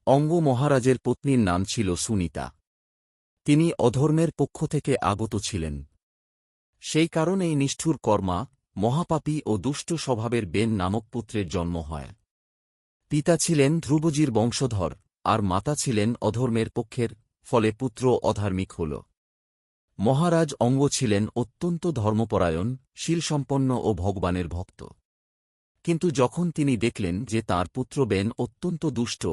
অঙ্গ মহারাজের পত্নীর নাম ছিল সুনীতা। তিনি অধর্মের পক্ষ থেকে আগত ছিলেন। সেই কারণেই নিষ্ঠুর কর্মা, মহাপাপী ও দুষ্ট স্বভাবের বেন নামক পুত্রের জন্ম হয়। পিতা ছিলেন ধ্রুবজির বংশধর, আর মাতা ছিলেন অধর্মের পক্ষের, ফলে পুত্র অধার্মিক হল। মহারাজ অঙ্গ ছিলেন অত্যন্ত ধর্মপরায়ণ, শীলসম্পন্ন ও ভগবানের ভক্ত। কিন্তু যখন তিনি দেখলেন যে তাঁর পুত্র বেন অত্যন্ত দুষ্ট,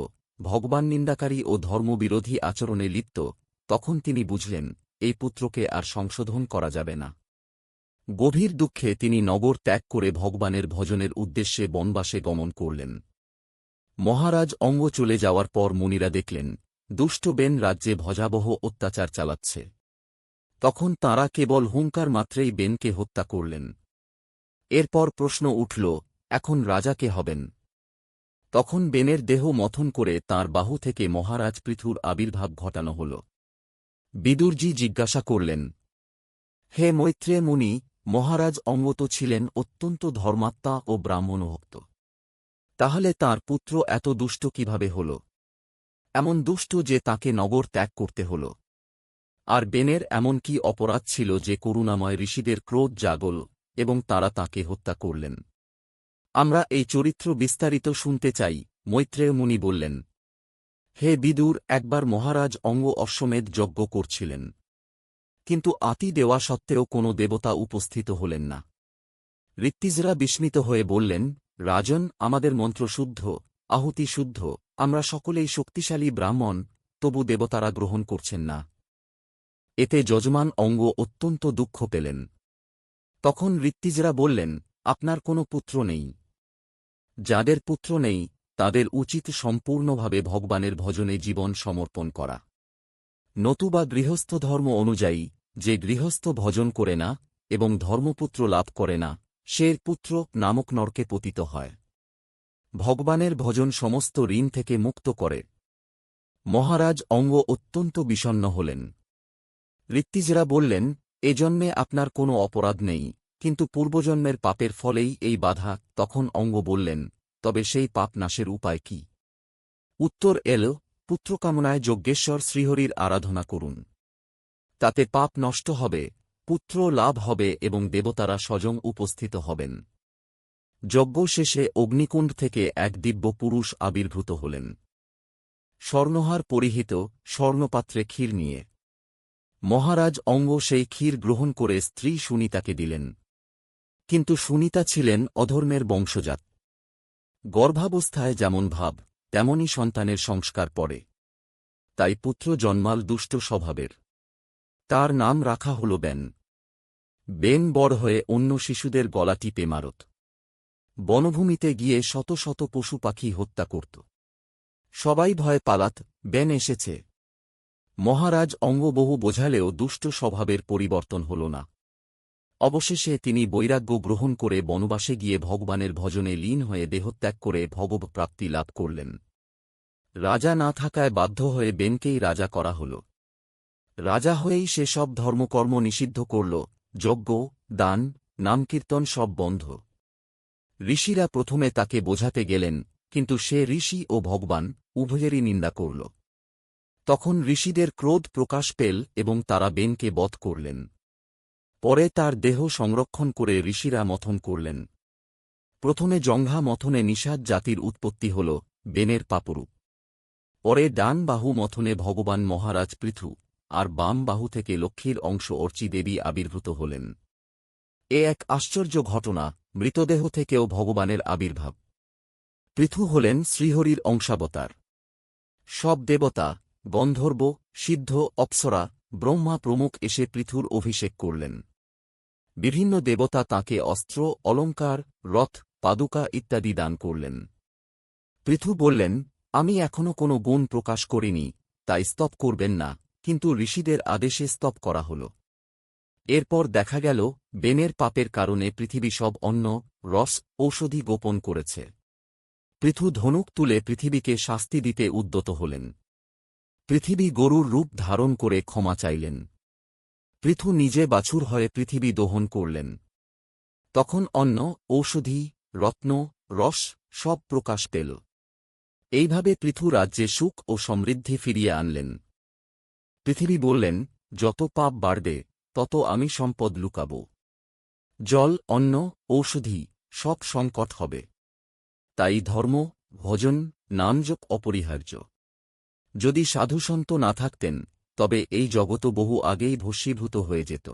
ভগবান নিন্দাকারী ও ধর্মবিরোধী আচরণে লিপ্ত, তখন তিনি বুঝলেন, এই পুত্রকে আর সংশোধন করা যাবে না। গভীর দুঃখে তিনি নগর ত্যাগ করে ভগবানের ভজনের উদ্দেশ্যে বনবাসে গমন করলেন। মহারাজ অঙ্গ চলে যাওয়ার পর মুনিরা দেখলেন, দুষ্ট বেন রাজ্যে ভয়াবহ অত্যাচার চালাচ্ছে। তখন তাঁরা কেবল হুঙ্কার মাত্রেই বেনকে হত্যা করলেন। এরপর প্রশ্ন উঠল, এখন রাজা কে হবেন? তখন বেনের দেহ মথন করে তাঁর বাহু থেকে মহারাজ পৃথুর আবির্ভাব ঘটানো হল। বিদুরজি জিজ্ঞাসা করলেন, হে মৈত্রেয় মুনি, মহারাজ অঙ্গ তো ছিলেন অত্যন্ত ধর্মাত্মা ও ব্রাহ্মণভক্ত। তাহলে তাঁর পুত্র এত দুষ্ট কিভাবে হল? এমন দুষ্ট যে তাকে নগর ত্যাগ করতে হল। আর বেনের এমন কি অপরাধ ছিল যে করুণাময় ঋষিদের ক্রোধ জাগল এবং তারা তাকে হত্যা করলেন? আমরা এই চরিত্র বিস্তারিত শুনতে চাই। মৈত্রেয় মুনি বললেন, হে বিদুর, একবার মহারাজ অঙ্গ অশ্বমেধ যজ্ঞ করছিলেন। কিন্তু আতি দেওয়া সত্ত্বেও কোনো দেবতা উপস্থিত হলেন না। ঋত্বিজরা বিস্মিত হয়ে বললেন, রাজন, আমাদের মন্ত্র শুদ্ধ, আহুতি শুদ্ধ, আমরা সকলেই শক্তিশালী ব্রাহ্মণ, তবু দেবতারা গ্রহণ করছেন না। এতে যজমান অঙ্গ অত্যন্ত দুঃখ পেলেন। তখন ঋত্বিজরা বললেন, আপনার কোনো পুত্র নেই। যাদের পুত্র নেই তাদের উচিত সম্পূর্ণভাবে ভগবানের ভজনে জীবন সমর্পণ করা। নতুবা গৃহস্থ ধর্ম অনুযায়ী যে গৃহস্থ ভজন করে না এবং ধর্মপুত্র লাভ করে না, সে পুত্র নামক নরকে পতিত হয়। ভগবানের ভজন সমস্ত ঋণ থেকে মুক্ত করে। মহারাজ অঙ্গ অত্যন্ত বিষণ্ণ হলেন। ঋত্বিজরা বললেন, এ জন্মে আপনার কোনো অপরাধ নেই, কিন্তু পূর্বজন্মের পাপের ফলেই এই বাধা। তখন অঙ্গ বললেন, তবে সেই পাপ নাশের উপায় কি? উত্তর এল, পুত্রকামনায় যজ্ঞেশ্বর শ্রীহরির আরাধনা করুন। তাতে পাপ নষ্ট হবে, পুত্র লাভ হবে এবং দেবতারা স্বয়ং উপস্থিত হবেন। যজ্ঞ শেষে অগ্নিকুণ্ড থেকে এক দিব্য পুরুষ আবির্ভূত হলেন, স্বর্ণহার পরিহিত, স্বর্ণপাত্রে ক্ষীর নিয়ে। মহারাজ অঙ্গ সেই ক্ষীর গ্রহণ করে স্ত্রী সুনীতাকে দিলেন। কিন্তু সুনীতা ছিলেন অধর্মের বংশজাত। গর্ভাবস্থায় যেমন ভাব, তেমনই সন্তানের সংস্কার পড়ে। তাই পুত্র জন্মাল দুষ্ট স্বভাবের। তার নাম রাখা হল বেন। বেন বড় হয়ে অন্য শিশুদের গলা টিপে মারত। বনভূমিতে গিয়ে শত শত পশু পাখি হত্যা করত। সবাই ভয় পালাত, বেন এসেছে। মহারাজ অঙ্গ বহু বোঝালেও দুষ্ট স্বভাবের পরিবর্তন হল না। অবশেষে তিনি বৈরাগ্য গ্রহণ করে বনবাসে গিয়ে ভগবানের ভজনে লীন হয়ে দেহত্যাগ করে ভগবৎপ্রাপ্তি লাভ করলেন। রাজা না থাকায় বাধ্য হয়ে বেনকেই রাজা করা হল। রাজা হয়েই সে সব ধর্মকর্ম নিষিদ্ধ করল, যজ্ঞ, দান, নামকীর্তন সব বন্ধ। ঋষিরা প্রথমে তাকে বোঝাতে গেলেন, কিন্তু সে ঋষি ও ভগবান উভয়েরই নিন্দা করল। তখন ঋষিদের ক্রোধ প্রকাশ পেল এবং তারা বেনকে বধ করলেন। পরে তার দেহ সংরক্ষণ করে ঋষিরা মথন করলেন। প্রথমে জঙ্ঘা মথনে নিষাদ জাতির উৎপত্তি হল, বেনের পাপরূপ। পরে ডান বাহু মথনে ভগবান মহারাজ পৃথু, আর বাম বাহু থেকে লক্ষ্মীর অংশ অর্চি দেবী আবির্ভূত হলেন। এ এক আশ্চর্য ঘটনা, মৃতদেহ থেকেও ভগবানের আবির্ভাব। পৃথু হলেন শ্রীহরির অংশাবতার। সব দেবতা, গন্ধর্ব, সিদ্ধ, অপ্সরা, ব্রহ্মা প্রমুখ এসে পৃথুর অভিষেক করলেন। বিভিন্ন দেবতা তাঁকে অস্ত্র, অলঙ্কার, রথ, পাদুকা ইত্যাদি দান করলেন। পৃথু বললেন, আমি এখনো কোনো গুণ প্রকাশ করিনি, তাই স্তব করবেন না, কিন্তু ঋষিদের আদেশে স্তব করা হল। এরপর দেখা গেল, বেনের পাপের কারণে পৃথিবী সব অন্ন, রস, ঔষধি গোপন করেছে। পৃথু ধনুক তুলে পৃথিবীকে শাস্তি দিতে উদ্যত হলেন। পৃথিবী গরুর রূপ ধারণ করে ক্ষমা চাইলেন। পৃথু নিজে বাছুর হয়ে পৃথিবী দহন করলেন। তখন অন্ন, ঔষধি, রত্ন, রস সব প্রকাশ পেল। এইভাবে পৃথু রাজ্যে সুখ ও সমৃদ্ধি ফিরিয়ে আনলেন। পৃথিবী বললেন, যত পাপ বাড়বে তত আমি সম্পদ লুকাব। জল, অন্ন, ঔষধি সব সংকট হবে। তাই ধর্ম, ভজন, নামজপ অপরিহার্য। যদি সাধুসন্ত না থাকতেন তবে এই জগৎ বহু আগেই ভস্মীভূত হয়ে যেত।